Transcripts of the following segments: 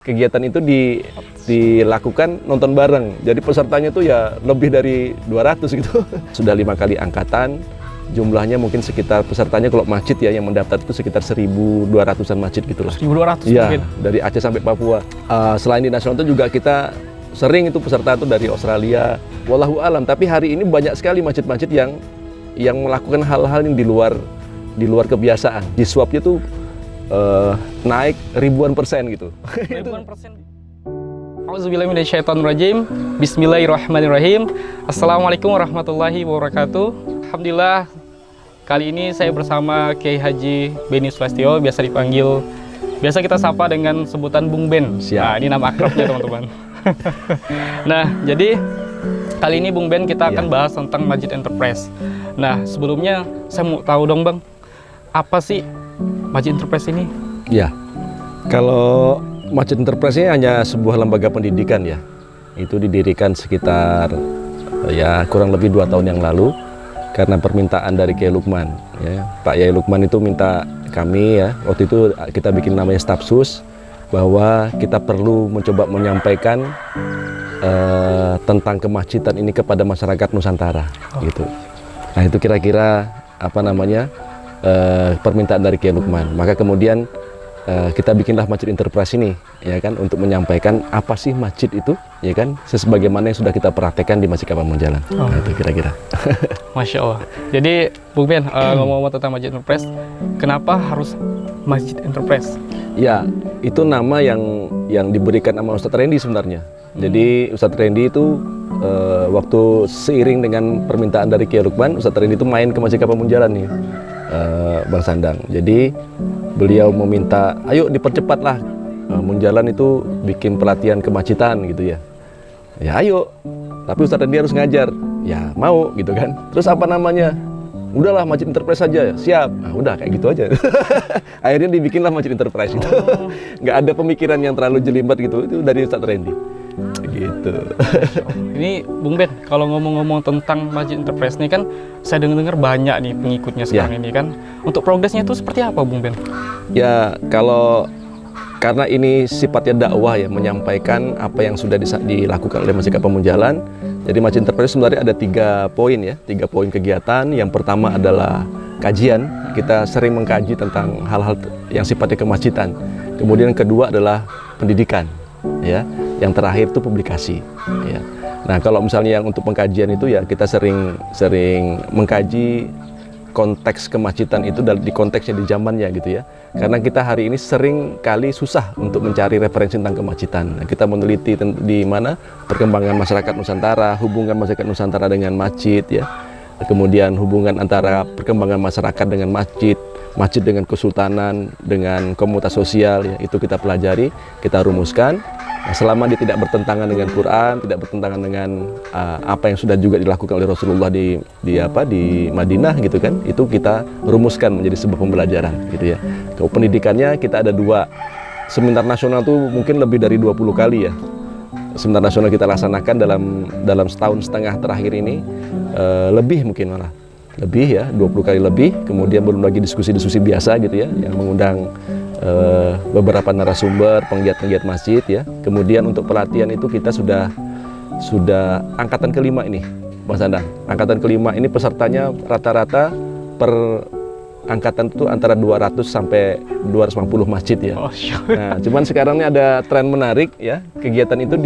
Kegiatan itu dilakukan nonton bareng, jadi pesertanya tuh ya lebih dari 200 gitu. Sudah 5 kali angkatan, jumlahnya mungkin sekitar pesertanya kalau masjid ya yang mendaftar itu sekitar 1.200-an masjid gitu lah. 1.200 ya, mungkin? Dari Aceh sampai Papua. Selain di nasional itu juga kita sering itu peserta itu dari Australia, wallahu alam. Tapi hari ini banyak sekali masjid-masjid yang melakukan hal-hal yang di luar kebiasaan. Di swabnya tuh naik ribuan persen gitu. Ribuan persen. Auzubillahiminasyaitonirrajim. Bismillahirrahmanirrahim. Assalamualaikum warahmatullahi wabarakatuh. Alhamdulillah, kali ini saya bersama Kiai Haji Beni Sulastyo, biasa kita sapa dengan sebutan Bung Ben. Siap. Nah, ini nama akrabnya teman-teman. Nah, jadi kali ini Bung Ben kita akan bahas tentang Masjid Enterprise. Nah, sebelumnya saya mau tahu dong Bang, apa sih Masjid Enterprise ini? Ya, kalau Masjid Enterprise ini hanya sebuah lembaga pendidikan ya. Itu didirikan sekitar ya kurang lebih 2 tahun yang lalu karena permintaan dari Kiai Lukman. Ya, Pak Yai Lukman itu minta kami ya, waktu itu kita bikin namanya Stafsus, bahwa kita perlu mencoba menyampaikan tentang kemasjidan ini kepada masyarakat Nusantara gitu. Nah itu kira-kira apa namanya permintaan dari Kiai Lukman. Maka kemudian kita bikinlah Masjid Enterprise ini, ya kan, untuk menyampaikan apa sih masjid itu, ya kan, sebagaimana yang sudah kita praktekkan di Masjid Kapal Munjalan. Nah itu kira-kira. Masya Allah. Jadi Bung Ben, ngomong-ngomong tentang Masjid Enterprise, kenapa harus Masjid Enterprise? Ya, itu nama yang diberikan sama Ustadz Randy sebenarnya. Jadi Ustadz Randy itu waktu seiring dengan permintaan dari Kiai Lukman, Ustadz Randy itu main ke Masjid Kapal Munjalan nih, Bang Sandang. Jadi beliau meminta, ayo dipercepatlah Munjalan itu bikin pelatihan kemasjidan gitu ya. Ya ayo, tapi Ustadz Randy harus ngajar. Ya mau gitu kan. Terus apa namanya? Udahlah Masjid Enterprise saja, siap. Nah, udah kayak gitu aja. Akhirnya dibikinlah Masjid Enterprise itu. Nggak ada pemikiran yang terlalu jelimet gitu, itu dari Ustadz Randy. Gitu. Ini Bung Ben, kalau ngomong-ngomong tentang Masjid Enterprise ini kan saya dengar banyak nih pengikutnya sekarang ini kan. Untuk progresnya itu seperti apa Bung Ben? Ya karena ini sifatnya dakwah ya, menyampaikan apa yang sudah dilakukan oleh Masjid Kapal Munjalan. Jadi Masjid Enterprise sebenarnya ada 3 poin ya, 3 poin kegiatan. Yang pertama adalah kajian, kita sering mengkaji tentang hal-hal yang sifatnya kemasjidan. Kemudian kedua adalah pendidikan, ya. Yang terakhir itu publikasi, ya. Nah kalau misalnya yang untuk pengkajian itu ya kita sering mengkaji konteks kemasjidan itu di konteksnya di zamannya gitu ya. Karena kita hari ini sering kali susah untuk mencari referensi tentang kemasjidan. Nah, kita meneliti di mana perkembangan masyarakat Nusantara, hubungan masyarakat Nusantara dengan masjid ya. Kemudian hubungan antara perkembangan masyarakat dengan masjid dengan kesultanan, dengan komunitas sosial ya, itu kita pelajari, kita rumuskan. Nah, selama dia tidak bertentangan dengan Quran, tidak bertentangan dengan apa yang sudah juga dilakukan oleh Rasulullah di Madinah gitu kan, itu kita rumuskan menjadi sebuah pembelajaran gitu ya. Kalau pendidikannya kita ada 2 seminar nasional tuh mungkin lebih dari 20 kali ya. Seminar nasional kita laksanakan dalam setahun setengah terakhir ini, lebih mungkin malah lebih ya, 20 kali lebih. Kemudian belum lagi diskusi-diskusi biasa gitu ya, yang mengundang beberapa narasumber, penggiat-penggiat masjid ya. Kemudian untuk pelatihan itu kita sudah angkatan kelima ini, Bang Sandang. Angkatan kelima ini pesertanya rata-rata per angkatan itu antara 200 sampai 250 masjid ya. Nah, cuman sekarang ini ada tren menarik ya. Kegiatan itu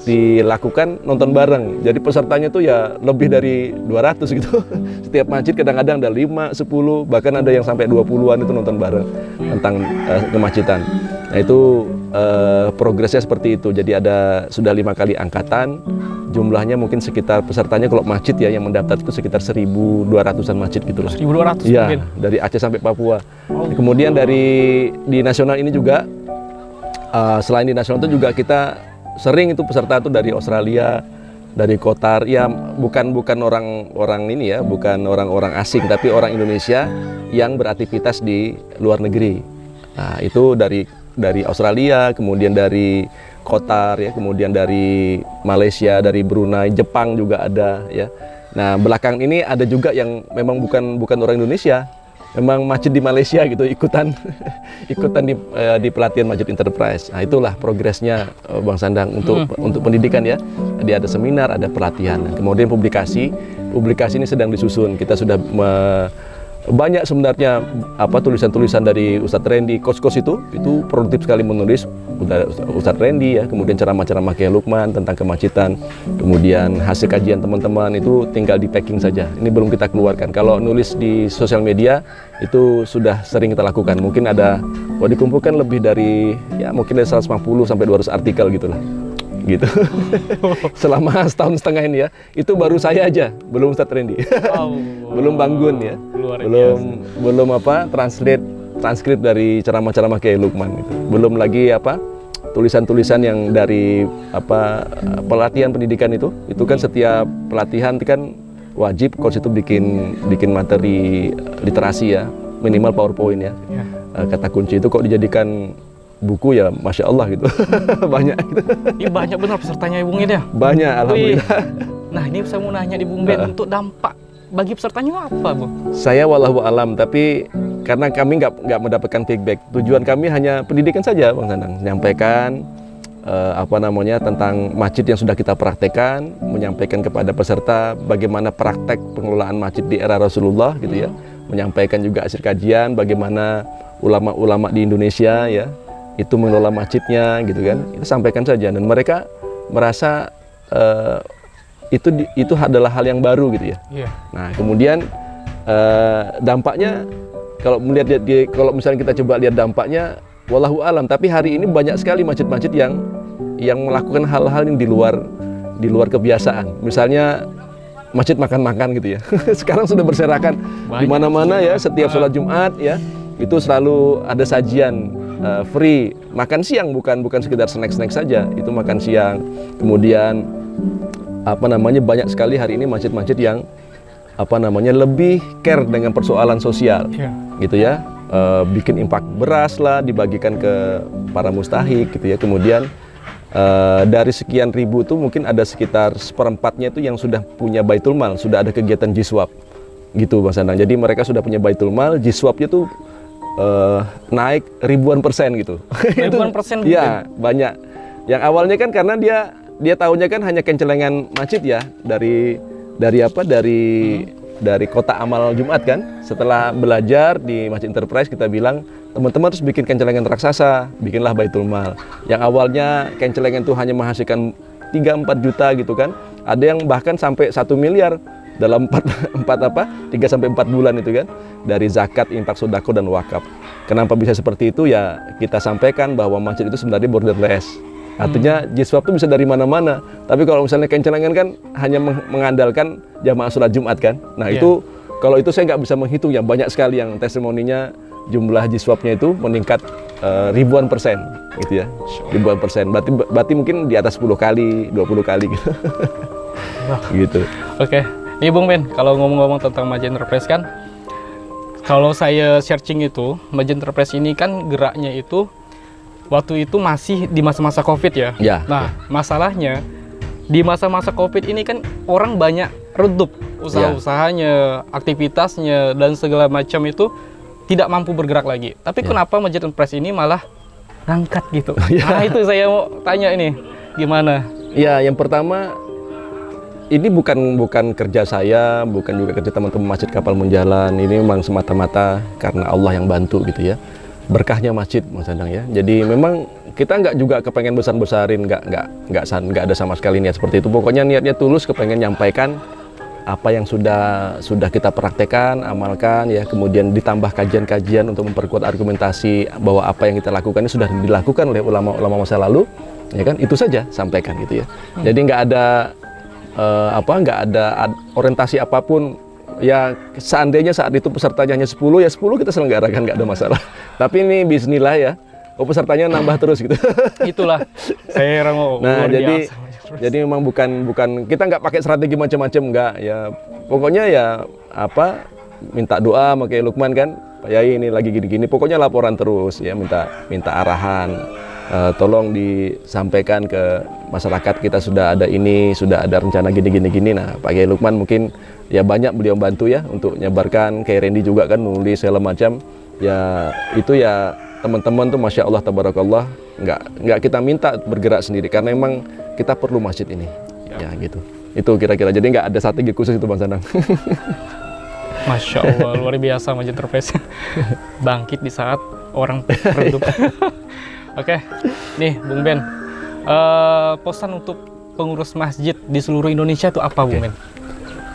dilakukan nonton bareng. Jadi pesertanya tuh ya lebih dari 200 gitu. Setiap masjid kadang-kadang ada 5, 10, bahkan ada yang sampai 20-an itu nonton bareng tentang kemasjidan. Nah itu progresnya seperti itu. Jadi sudah 5 kali angkatan, jumlahnya mungkin sekitar pesertanya kalau masjid ya yang mendaftar itu sekitar 1.200-an masjid gitu lah. 1.200 ya, mungkin? Dari Aceh sampai Papua. Kemudian di nasional ini juga, selain di nasional itu juga kita sering itu peserta itu dari Australia, dari Qatar, ya bukan orang ini ya, bukan orang-orang asing, tapi orang Indonesia yang beraktivitas di luar negeri. Nah itu dari Australia, kemudian dari Qatar ya, kemudian dari Malaysia, dari Brunei, Jepang juga ada ya. Nah belakang ini ada juga yang memang bukan orang Indonesia, memang masjid di Malaysia gitu ikutan ikutan di pelatihan Masjid Enterprise. Nah, itulah progresnya Bang Sandang untuk pendidikan ya. Dia ada seminar, ada pelatihan. Nah, kemudian publikasi ini sedang disusun. Kita sudah banyak sebenarnya tulisan-tulisan dari Ustadz Randy, coach-coach itu produktif sekali menulis. Ustadz Randy ya, kemudian ceramah-ceramah Kiai Lukman tentang kemacetan, kemudian hasil kajian teman-teman itu tinggal di packing saja. Ini belum kita keluarkan. Kalau nulis di sosial media itu sudah sering kita lakukan. Mungkin ada dikumpulkan lebih dari mungkin dari 150 sampai 200 artikel gitulah. Gitu. Selama setahun setengah ini ya. Itu baru saya aja, belum Ustadz Randy. Belum Bang Gun ya. Belum transkrip dari ceramah-ceramah Kiai Lukman gitu. Belum lagi tulisan-tulisan yang dari pelatihan pendidikan itu kan setiap pelatihan kan wajib coach itu bikin materi literasi ya, minimal PowerPoint ya. Kata kunci itu kok dijadikan buku ya, Masya Allah gitu. Banyak gitu. Ini banyak benar pesertanya ya Bung ya? Banyak, alhamdulillah. Nah ini saya mau nanya di Bung Ben, untuk dampak bagi pesertanya apa Bung? Saya wallahu alam, tapi karena kami nggak mendapatkan feedback. Tujuan kami hanya pendidikan saja Bang Sandang. Menyampaikan tentang masjid yang sudah kita praktekkan, menyampaikan kepada peserta bagaimana praktek pengelolaan masjid di era Rasulullah gitu ya. Menyampaikan juga hasil kajian bagaimana ulama-ulama di Indonesia ya itu mengelola masjidnya gitu kan, kita sampaikan saja dan mereka merasa itu adalah hal yang baru gitu ya. Nah kemudian dampaknya kalau misalnya kita coba lihat dampaknya, wallahu alam. Tapi hari ini banyak sekali masjid-masjid yang melakukan hal-hal yang di luar kebiasaan. Misalnya masjid makan-makan gitu ya. Sekarang sudah berserakan di mana-mana ya, setiap sholat Jumat ya itu selalu ada sajian free makan siang, bukan sekedar snack saja, itu makan siang. Kemudian banyak sekali hari ini masjid-masjid yang lebih care dengan persoalan sosial gitu ya, bikin infak beras lah dibagikan ke para mustahik gitu ya. Kemudian dari sekian ribu itu mungkin ada sekitar seperempatnya itu yang sudah punya baitul mal, sudah ada kegiatan jiswab gitu Bang Sandang. Jadi mereka sudah punya baitul mal, jiswabnya tuh naik ribuan persen gitu. Ribuan persen? Iya, banyak. Yang awalnya kan karena dia tahunya kan hanya kencelengan masjid ya, dari kota amal Jumat kan. Setelah belajar di Masjid Enterprise kita bilang teman-teman harus bikin kencelengan raksasa, bikinlah baitul mal. Yang awalnya kencelengan itu hanya menghasilkan 3-4 juta gitu kan. Ada yang bahkan sampai 1 miliar dalam 3 sampai 4 bulan itu kan, dari zakat, infak, sedekah dan wakaf. Kenapa bisa seperti itu ya, kita sampaikan bahwa masjid itu sebenarnya borderless. Artinya jiswab itu bisa dari mana-mana. Tapi kalau misalnya kencelengan kan hanya mengandalkan jamaah sholat Jumat kan. Nah itu kalau itu saya nggak bisa menghitung ya, banyak sekali yang testimoninya jumlah jiswabnya itu meningkat ribuan persen gitu ya, ribuan persen. Berarti mungkin di atas 10 kali, 20 kali gitu. Gitu. Oke. Ini Bung Ben, kalau ngomong-ngomong tentang Masjid Enterprise kan, kalau saya searching itu, Masjid Enterprise ini kan geraknya itu waktu itu masih di masa-masa Covid ya. Nah, masalahnya di masa-masa Covid ini kan orang banyak redup usaha-usahanya, aktivitasnya dan segala macam itu tidak mampu bergerak lagi. Tapi kenapa Masjid Enterprise ini malah ngangkat gitu? Nah, itu saya mau tanya ini, gimana? Ya, yang pertama ini bukan kerja saya, bukan juga kerja teman-teman Masjid Kapal Munjalan. Ini memang semata-mata karena Allah yang bantu gitu ya. Berkahnya masjid Mas Sandang ya. Jadi memang kita nggak juga kepengen besar-besarin, nggak ada sama sekali niat seperti itu. Pokoknya niatnya tulus, kepengen nyampaikan apa yang sudah kita praktekkan, amalkan ya. Kemudian ditambah kajian-kajian untuk memperkuat argumentasi bahwa apa yang kita lakukan ini sudah dilakukan oleh ulama-ulama masa lalu, ya kan? Itu saja sampaikan gitu ya. Jadi nggak ada orientasi apapun ya. Seandainya saat itu pesertanya hanya 10 ya 10 kita selenggarakan, nggak ada masalah. Tapi ini bismillah ya, pesertanya nambah terus gitu. Itulah saya mau. Nah jadi memang bukan kita nggak pakai strategi macam-macam, nggak ya. Pokoknya ya minta doa sama Kiai Lukman kan, Pak Yai ini lagi gini-gini, pokoknya laporan terus ya, minta arahan. Tolong disampaikan ke masyarakat kita sudah ada ini, sudah ada rencana gini. Nah, Pak Kiai Lukman mungkin ya banyak beliau bantu ya untuk nyebarkan. Kiai Randy juga kan nulis segala macam. Ya itu ya teman-teman tuh Masya Allah Tabarakallah, nggak kita minta bergerak sendiri karena memang kita perlu masjid ini. Ya gitu. Itu kira-kira. Jadi nggak ada strategi khusus itu Bang Sanang. Masya Allah, luar biasa Masjid Enterprise. Bangkit di saat orang redup. Oke, nih Bung Ben, pesan untuk pengurus masjid di seluruh Indonesia itu apa Bung Ben?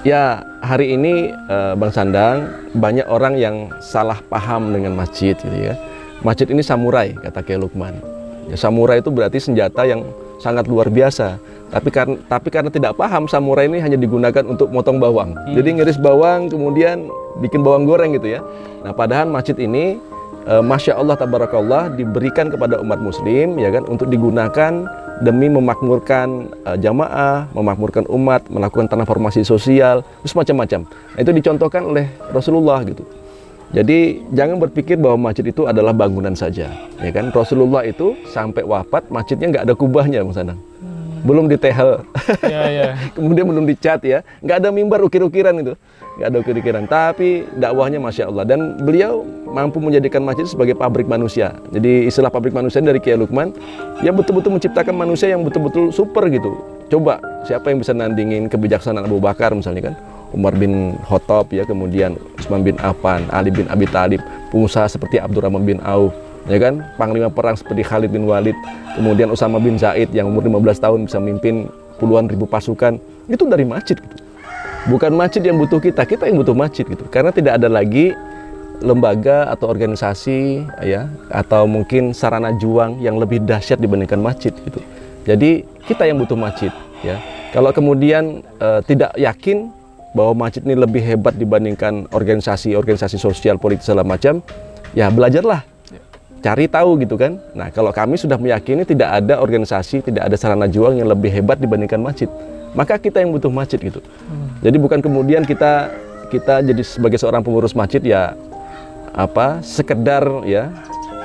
Ya, hari ini Bang Sandang, banyak orang yang salah paham dengan masjid gitu ya. Masjid ini samurai, kata Kiai Lukman. Ya, samurai itu berarti senjata yang sangat luar biasa. Tapi karena tidak paham, samurai ini hanya digunakan untuk motong bawang. Jadi ngiris bawang, kemudian bikin bawang goreng gitu ya. Nah, padahal masjid ini Masya Allah Tabarakallah diberikan kepada umat muslim ya kan untuk digunakan demi memakmurkan jamaah, memakmurkan umat, melakukan transformasi sosial, terus macam-macam. Nah, itu dicontohkan oleh Rasulullah gitu. Jadi jangan berpikir bahwa masjid itu adalah bangunan saja, ya kan? Rasulullah itu sampai wafat masjidnya nggak ada kubahnya, Bang Sanang. Belum ditehel, kemudian belum dicat ya, nggak ada mimbar ukir-ukiran itu, nggak ada ukir-ukiran. Tapi dakwahnya Masya Allah, dan beliau mampu menjadikan masjid sebagai pabrik manusia. Jadi istilah pabrik manusia dari Kiai Lukman, ya betul-betul menciptakan manusia yang betul-betul super gitu. Coba siapa yang bisa nandingin kebijaksanaan Abu Bakar misalnya kan, Umar bin Khattab ya, kemudian Utsman bin Affan, Ali bin Abi Thalib, pengusaha seperti Abdurrahman bin Auf, ya kan, panglima perang seperti Khalid bin Walid, kemudian Usama bin Zaid yang umur 15 tahun bisa memimpin puluhan ribu pasukan, itu dari masjid gitu. Bukan masjid yang butuh kita yang butuh masjid gitu. Karena tidak ada lagi lembaga atau organisasi ya, atau mungkin sarana juang yang lebih dahsyat dibandingkan masjid gitu. Jadi kita yang butuh masjid ya. Kalau kemudian tidak yakin bahwa masjid ini lebih hebat dibandingkan organisasi sosial, politik segala macam, ya belajarlah. Cari tahu gitu kan. Nah, kalau kami sudah meyakini tidak ada organisasi, tidak ada sarana juang yang lebih hebat dibandingkan masjid, maka kita yang butuh masjid gitu. Jadi bukan kemudian kita jadi sebagai seorang pengurus masjid ya sekedar ya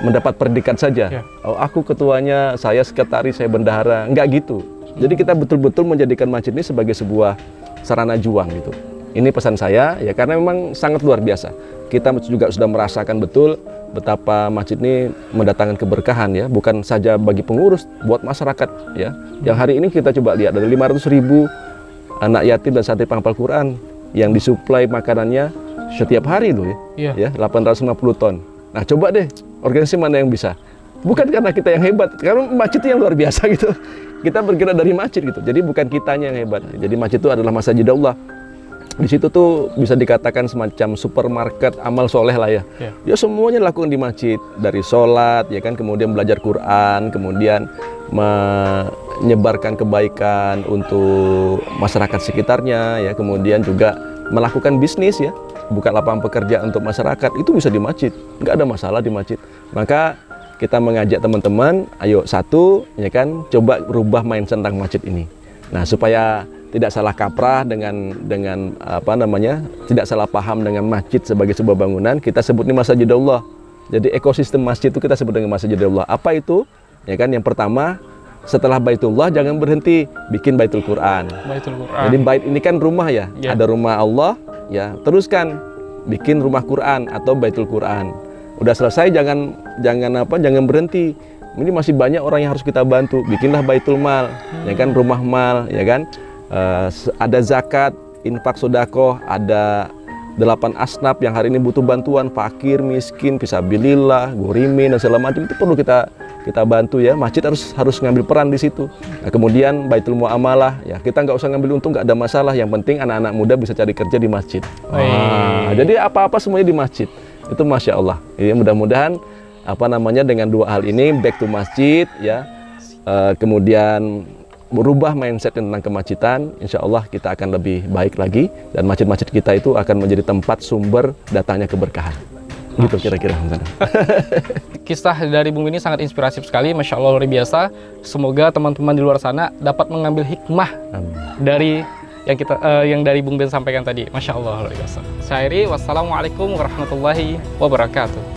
mendapat predikat saja. Oh, aku ketuanya, saya sekretaris, saya bendahara, enggak gitu. Jadi kita betul-betul menjadikan masjid ini sebagai sebuah sarana juang gitu. Ini pesan saya ya, karena memang sangat luar biasa. Kita juga sudah merasakan betul betapa masjid ini mendatangkan keberkahan ya, bukan saja bagi pengurus, buat masyarakat ya. Yang hari ini kita coba lihat ada 500.000 anak yatim dan santri penghafal Quran yang disuplai makanannya setiap hari loh ya. Ya, 850 ton. Nah, coba deh organisasi mana yang bisa? Bukan karena kita yang hebat, karena masjid itu yang luar biasa gitu. Kita bergerak dari masjid gitu. Jadi bukan kitanya yang hebat. Jadi masjid itu adalah masjidullah. Di situ tuh bisa dikatakan semacam supermarket amal soleh lah ya. Ya semuanya dilakukan di masjid, dari sholat ya kan, kemudian belajar Quran, kemudian menyebarkan kebaikan untuk masyarakat sekitarnya ya, kemudian juga melakukan bisnis ya, buka lapangan pekerjaan untuk masyarakat, itu bisa di masjid, nggak ada masalah di masjid. Maka kita mengajak teman-teman, ayo satu ya kan, coba rubah mindset tentang masjid ini. Nah, supaya tidak salah kaprah dengan tidak salah paham dengan masjid sebagai sebuah bangunan, kita sebut ini Masjidullah. Jadi ekosistem masjid itu kita sebut dengan Masjidullah. Apa itu? Ya kan, yang pertama, setelah Baitullah jangan berhenti bikin Baitul Quran. Jadi bait ini kan rumah ya, ada rumah Allah ya, teruskan bikin rumah Quran atau Baitul Quran. Udah selesai jangan berhenti. Ini masih banyak orang yang harus kita bantu. Bikinlah Baitul Mal, ya kan, rumah mal, ya kan. Ada zakat, infak, sedekah, ada 8 asnaf yang hari ini butuh bantuan, fakir, miskin, fisabilillah, gorimin dan segala macam, itu perlu kita bantu ya. Masjid harus ngambil peran di situ. Nah, kemudian Baitul Muamalah ya, kita nggak usah ngambil untung, nggak ada masalah, yang penting anak-anak muda bisa cari kerja di masjid. Jadi apa-apa semuanya di masjid. Itu Masya Allah. Ya, mudah-mudahan dengan dua hal ini, back to masjid ya, kemudian merubah mindset tentang kemasjidan, insya Allah kita akan lebih baik lagi, dan masjid-masjid kita itu akan menjadi tempat sumber datangnya keberkahan. Gitu kira-kira. Kisah dari Bung ini sangat inspiratif sekali, Masya Allah, luar biasa. Semoga teman-teman di luar sana dapat mengambil hikmah dari yang dari Bung Ben sampaikan tadi. Masya Allah. Saya akhiri, wassalamualaikum warahmatullahi wabarakatuh.